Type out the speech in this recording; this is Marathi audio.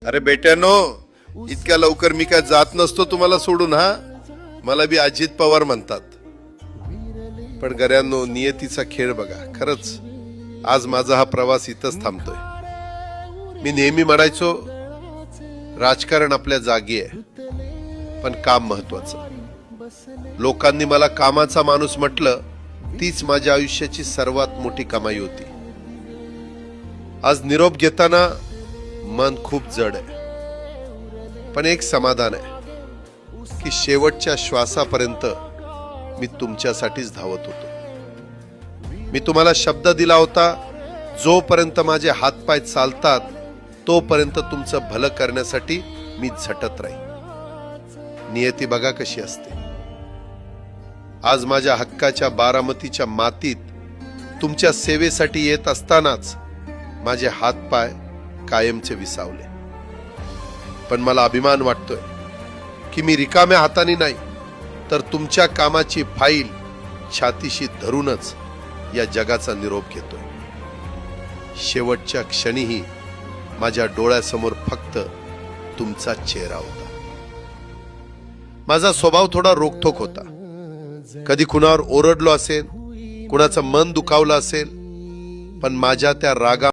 अरे बेट्यानो, इतक्या लवकर मी काय जात नसतो तुम्हाला सोडून. हा, मला बी अजित पवार म्हणतात. पण गऱ्यांनो, नियतीचा खेळ बघा. खरंच आज माझा हा प्रवास इथंच थांबतोय. मी नेहमी म्हणायचो राजकारण आपल्या जागी आहे, पण काम महत्वाचं. लोकांनी मला कामाचा माणूस म्हटलं, तीच माझ्या आयुष्याची सर्वात मोठी कमाई होती. आज निरोप घेताना मन खूप जड आहे, पण एक समाधान आहे की शेवटच्या श्वासापर्यंत मी तुमच्यासाठीच धावत होतो. मी तुम्हाला शब्द दिला होता, जोपर्यंत माझे हातपाय चालतात तोपर्यंत तुमचं भलं करण्यासाठी मी झटत राहील. नियती बघा कशी असते. आज माझ्या हक्काच्या बारामतीच्या मातीत तुमच्या सेवेसाठी येत असतानाच माझे हातपाय कायमचे विसावले. पण मला अभिमान वाटतोय की मी रिकाम्या हाताने नाही, तर तुमच्या कामाची फाईल छातीशी धरूनच या जगाचा निरोप घेतोय. शेवटच्या क्षणीही माझ्या डोळ्यासमोर फक्त तुमचा चेहरा होता. माझा स्वभाव थोडा रोखठोक होता. कधी कुणावर ओरडलो असेल, कुणाचं मन दुखावलं असेल, पण माझ्या त्या रागा